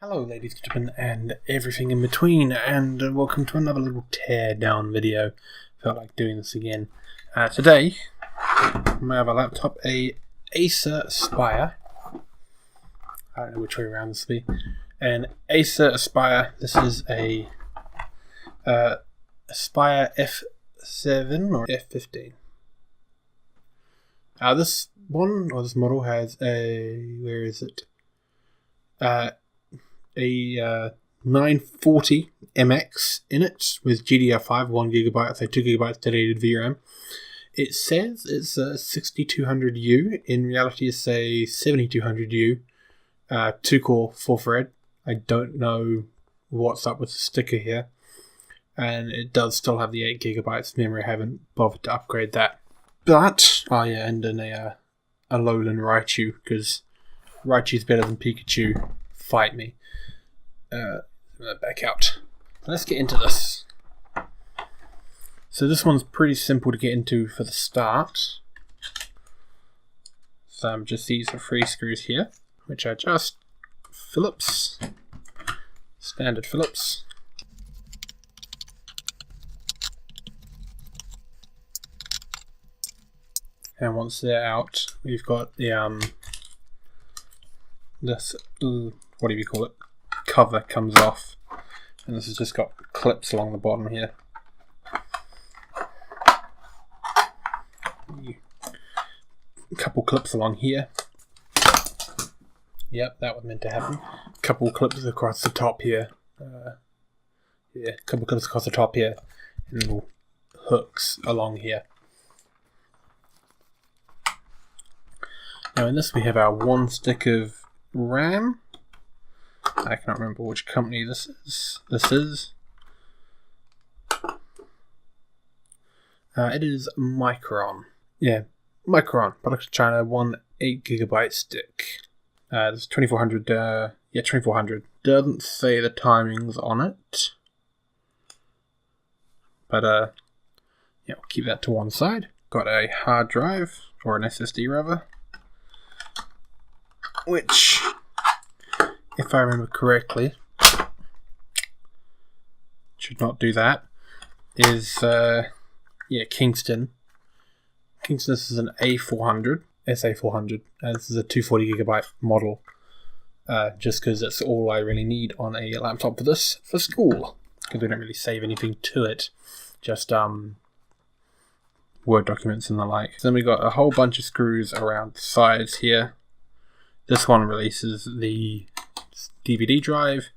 Hello ladies and gentlemen and everything in between, and welcome to another little tear down video. Felt like doing this again. Today I have a laptop, a Acer Aspire. I don't know which way around this will be. An Acer Aspire. This is a Aspire f7 or f15. This one, or this model, has a, where is it? A 940 MX in it with GDDR5, 1GB, so 2GB dedicated VRAM. It says it's a 6200U. In reality, it's a 7200U, 2-core, 4-thread. I don't know what's up with the sticker here. And it does still have the 8GB memory. I haven't bothered to upgrade that. But, and then a Alolan Raichu, because Raichu's better than Pikachu. Fight me. Back out. Let's get into this. So this one's pretty simple to get into for the start. So just these are 3 screws here, which are just Phillips, standard Phillips. And once they're out, we've got the this, what do you call it, cover comes off, and this has just got clips along the bottom here. A couple clips along here. Yep, that was meant to happen. A couple clips across the top here. A couple clips across the top here, and little hooks along here. Now in this we have our 1 stick of RAM. I cannot remember which company this is. It is Micron. Yeah, Micron. Product of China. 1 8GB stick. This is 2400. 2400. Doesn't say the timings on it. But we'll keep that to one side. Got a hard drive, or an SSD rather, which, if I remember correctly, should not do that, is Kingston. Kingston, this is an A400, SA400, and this is a 240GB model, just because that's all I really need on a laptop for this, for school, because we don't really save anything to it, just Word documents and the like. So then we got a whole bunch of screws around the sides here. This one releases the DVD drive,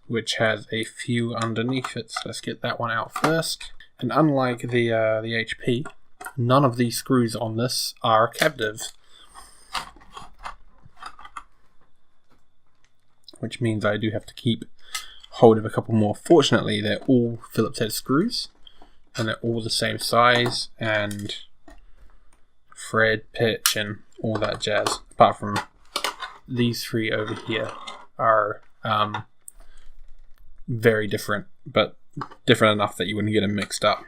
which has a few underneath it, so let's get that one out first. And unlike the HP, none of these screws on this are captive, which means I do have to keep hold of a couple more. Fortunately, they're all Phillips head screws, and they're all the same size and thread, pitch, and all that jazz, apart from these 3 over here are very different, but different enough that you wouldn't get them mixed up.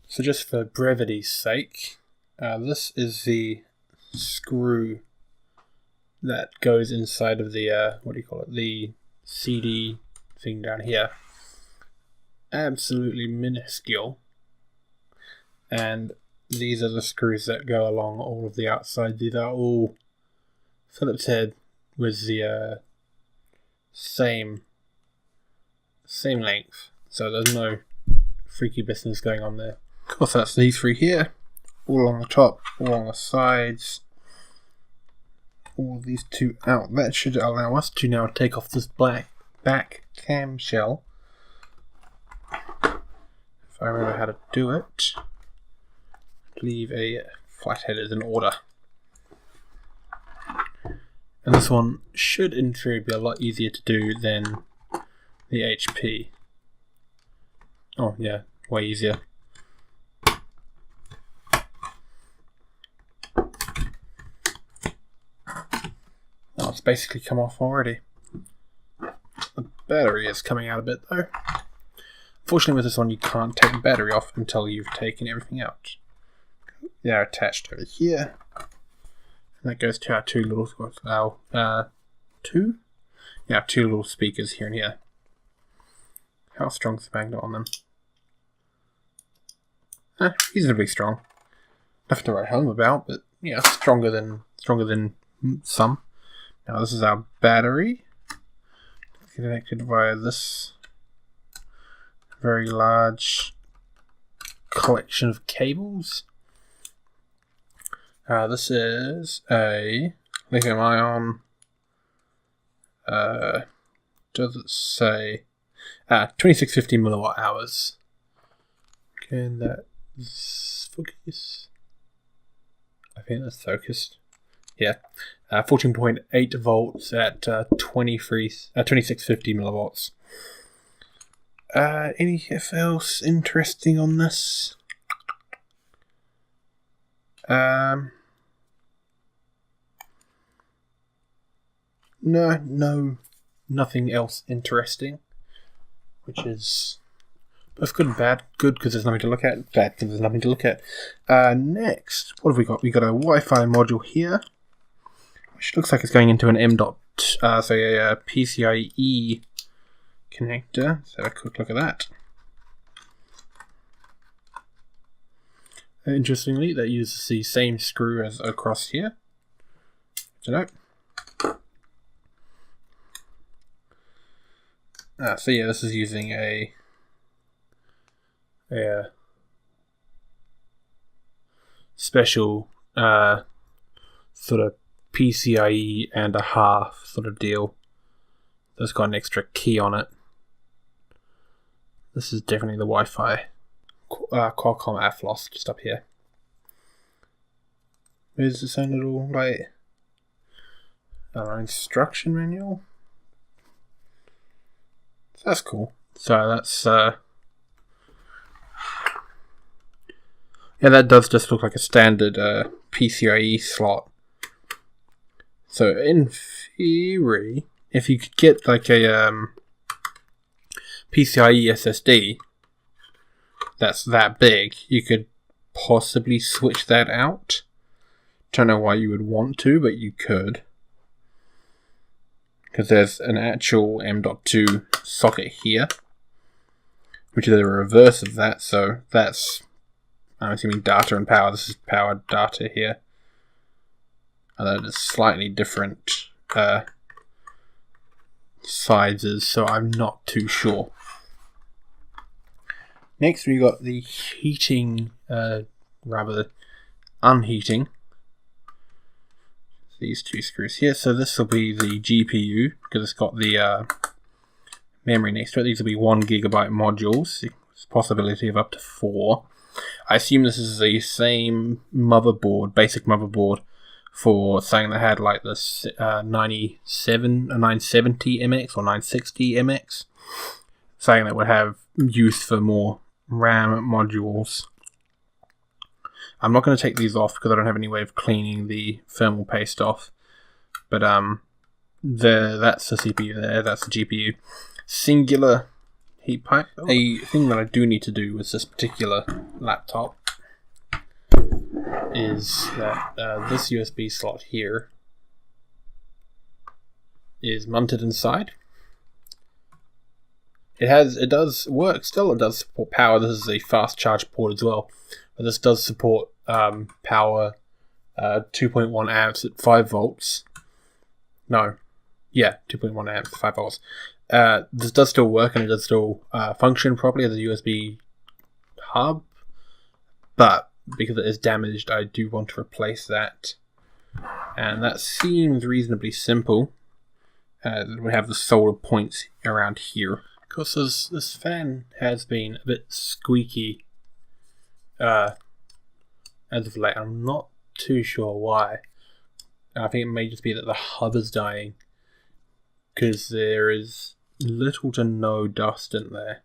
So just for brevity's sake, this is the screw that goes inside of the, the CD thing down here. Absolutely minuscule. And these are the screws that go along all of the outside. These are all Phillips head with the same length. So there's no freaky business going on there. Of course, that's these 3 here, all along the top, all along the sides, all these 2 out. That should allow us to now take off this black back camshell. If I remember how to do it, leave a flathead as an order. And this one should, in theory, be a lot easier to do than the HP. Oh yeah, way easier. it's basically come off already. The battery is coming out a bit though. Fortunately with this one you can't take the battery off until you've taken everything out. They're attached over here. And that goes to our two little two little speakers here and here. How strong is the magnet on them? Reasonably strong. Nothing to write home about, but yeah, stronger than some. Now this is our battery. Connected via this very large collection of cables. This is a lithium-ion. Does it say 2650 milliwatt hours? Can that focus? I think that's focused. Yeah, 14.8 volts at 2650 milliwatts. Anything else interesting on this? No, nothing else interesting. Which is both good and bad. Good because there's nothing to look at. Bad because there's nothing to look at. Next, what have we got? We got a Wi-Fi module here, which looks like it's going into an a PCIe connector. Let's have a quick look at that. Interestingly, that uses the same screw as across here. So no. So yeah, this is using a special sort of PCIe and a half sort of deal. That's got an extra key on it. This is definitely the Wi-Fi. Qualcomm AFLOS just up here. There's this own little like instruction manual. That's cool. So that's yeah, that does just look like a standard PCIe slot. So in theory, if you could get like a PCIe SSD that's that big, you could possibly switch that out. Don't know why you would want to, but you could. Because there's an actual M.2 socket here, which is the reverse of that, so that's, I'm assuming, data and power. This is power data here. Although it's slightly different sizes, so I'm not too sure. Next we got the heating, rather unheating. These two screws here. So this will be the GPU because it's got the memory next to it. These will be 1 gigabyte modules. There's a possibility of up to 4. I assume this is the same motherboard, basic motherboard for something that had like this 970 MX or 960 MX. Something that would have use for more RAM modules. I'm not going to take these off because I don't have any way of cleaning the thermal paste off. But that's the CPU there, that's the GPU. Singular heat pipe. A thing that I do need to do with this particular laptop is that this USB slot here is mounted inside. It does work still, it does support power. This is a fast charge port as well. But this does support power 2.1 amps at 5 volts. No. Yeah, 2.1 amps at 5 volts. This does still work and it does still function properly as a USB hub. But because it is damaged, I do want to replace that. And that seems reasonably simple. We have the solder points around here. Of course, this fan has been a bit squeaky as of late. I'm not too sure why. I think it may just be that the hub is dying because there is little to no dust in there.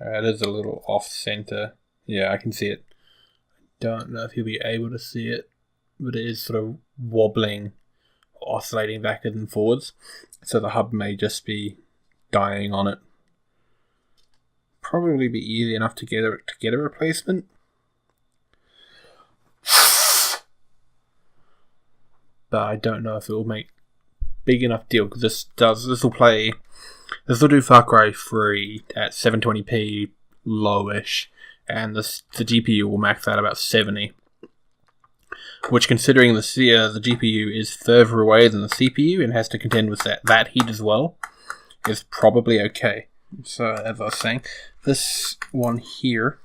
It is a little off center. Yeah, I can see it. I don't know if you'll be able to see it, but it is sort of wobbling oscillating backwards and forwards, so the hub may just be dying on it. Probably be easy enough to get a replacement. But I don't know if it will make big enough deal, because this will do Far Cry 3 at 720p lowish, and the GPU will max out about 70. Which, considering the GPU is further away than the CPU and has to contend with that heat as well, is probably okay. So, as I was saying, this one here,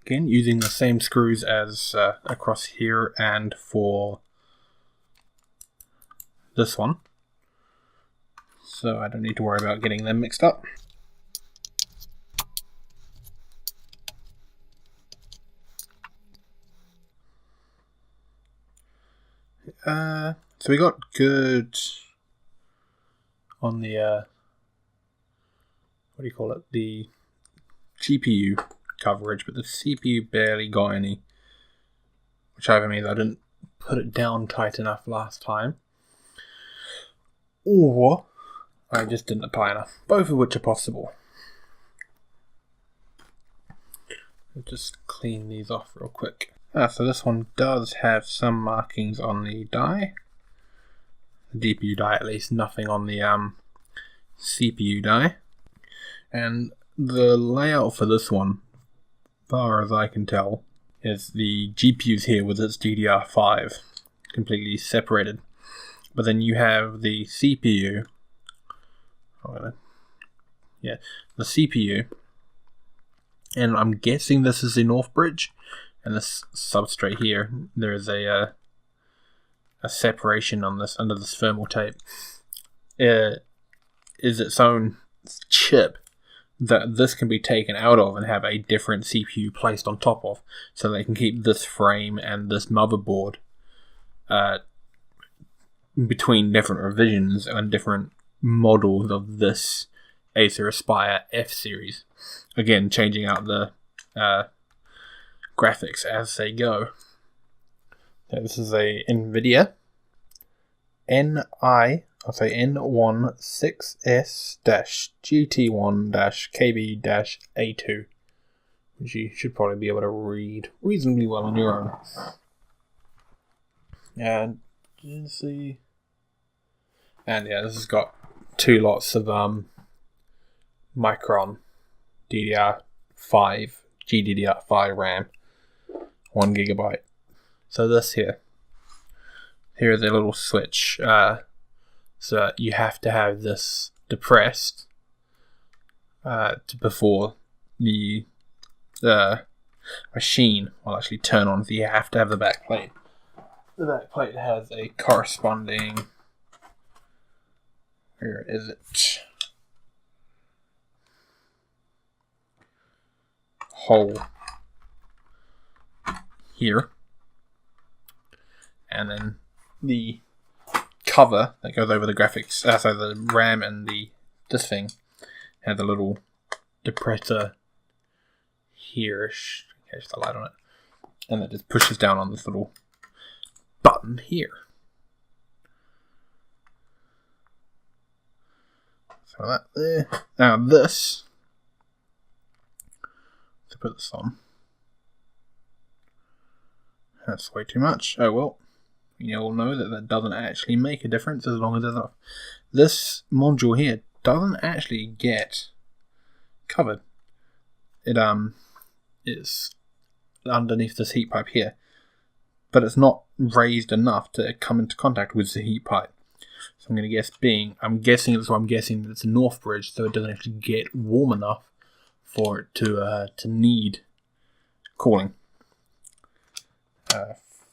again, using the same screws as across here and for this one. So I don't need to worry about getting them mixed up. So we got good on the what do you call it? The GPU coverage, but the CPU barely got any, which either means I didn't put it down tight enough last time, or I just didn't apply enough. Both of which are possible. I'll just clean these off real quick. So this one does have some markings on the die. The GPU die at least, nothing on the CPU die. And the layout for this one, as far as I can tell, is the GPU's here with its DDR5 completely separated. But then you have the CPU. The CPU. And I'm guessing this is the North Bridge. And this substrate here, there is a separation on this under this thermal tape. Is its own chip that this can be taken out of and have a different CPU placed on top of, so they can keep this frame and this motherboard between different revisions and different models of this Acer Aspire F series. Again, changing out the graphics as they go. So this is a NVIDIA N16S-GT1-KB-A2, which you should probably be able to read reasonably well on your own. And you see, and yeah, this has got 2 lots of Micron DDR5 GDDR5 RAM, 1 GB. So this here is a little switch. So you have to have this depressed before the machine will actually turn on. So you have to have the back plate. The back plate has a corresponding, where is it, hole here, and then the cover that goes over the graphics, so the RAM and this thing has a little depressor here-ish, catch the light on it, and it just pushes down on this little button here. So that there. Now this, to put this on, that's way too much. Oh well, you'll know that doesn't actually make a difference as long as it's off. This module here doesn't actually get covered. It is underneath this heat pipe here, but it's not raised enough to come into contact with the heat pipe. So I'm guessing that it's a North Bridge, so it doesn't actually get warm enough for it to need cooling.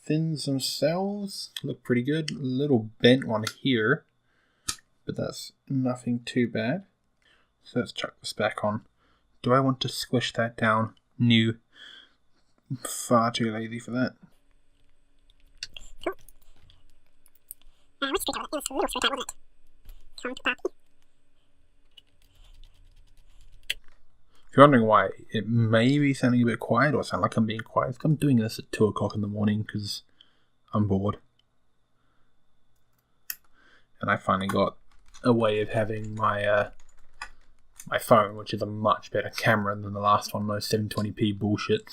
Fins themselves look pretty good. A little bent one here, but that's nothing too bad. So let's chuck this back on. Do I want to squish that down? No. Far too lazy for that. If you're wondering why it may be sounding a bit quiet or sound like I'm being quiet, I'm doing this at 2 o'clock in the morning because I'm bored. and I finally got a way of having my my phone, which is a much better camera than the last one, no 720p bullshit,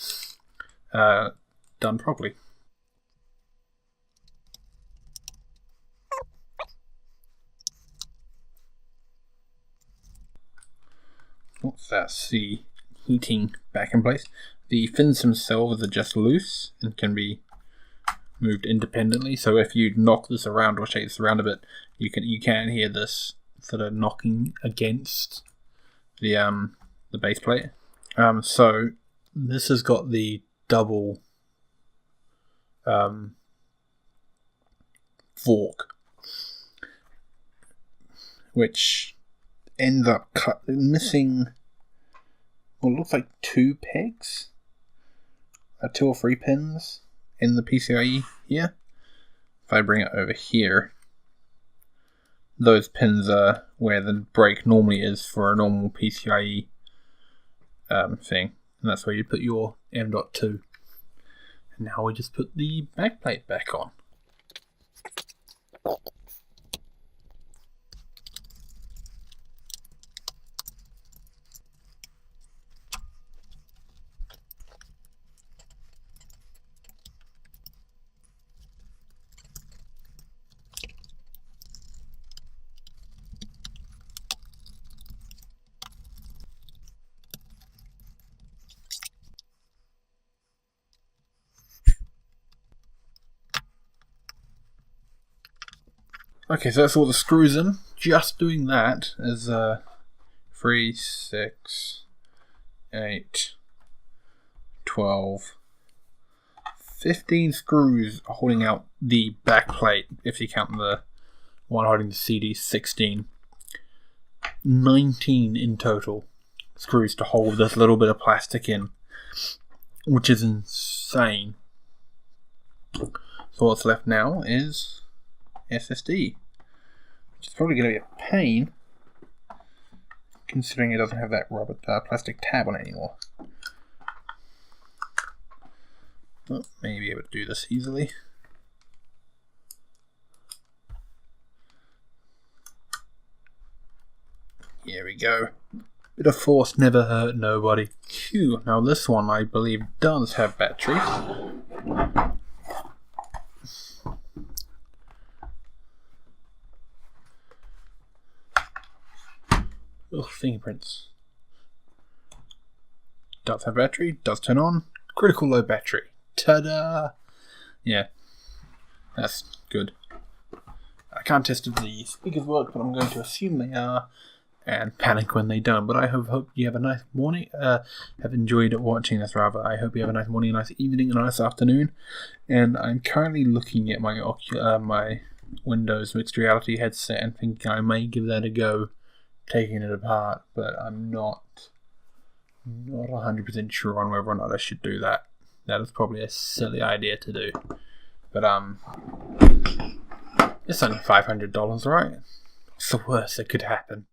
done properly. That's the heating back in place. The fins themselves are just loose and can be moved independently. So if you knock this around or shake this around a bit, you can hear this sort of knocking against the base plate. So this has got the double fork, which ends up missing what looks like 2 pegs, 2 or 3 pins in the PCIe here. If I bring it over here, those pins are where the break normally is for a normal PCIe thing, and that's where you put your M.2. And now we just put the backplate back on. Okay, so that's all the screws in. Just doing that is 3, 6, 8, 12, 15 screws holding out the back plate, if you count the one holding the CD, 16. 19 in total screws to hold this little bit of plastic in, which is insane. So what's left now is SSD, which is probably going to be a pain considering it doesn't have that rubber plastic tab on it anymore. But maybe able to do this easily. Here we go. Bit of force never hurt nobody. Phew. Now this one I believe does have batteries. Ugh, fingerprints. Does have battery, does turn on. Critical low battery. Ta-da! Yeah, that's good. I can't test if the speakers work, but I'm going to assume they are, and panic when they don't. But I hope you have a nice morning, have enjoyed watching this rather. I hope you have a nice morning, a nice evening, a nice afternoon. And I'm currently looking at my my Windows Mixed Reality headset and thinking I may give that a go, taking it apart, but I'm not 100% sure on whether or not I should do that. That is probably a silly idea to do. But it's only $500, right? What's the worst that could happen?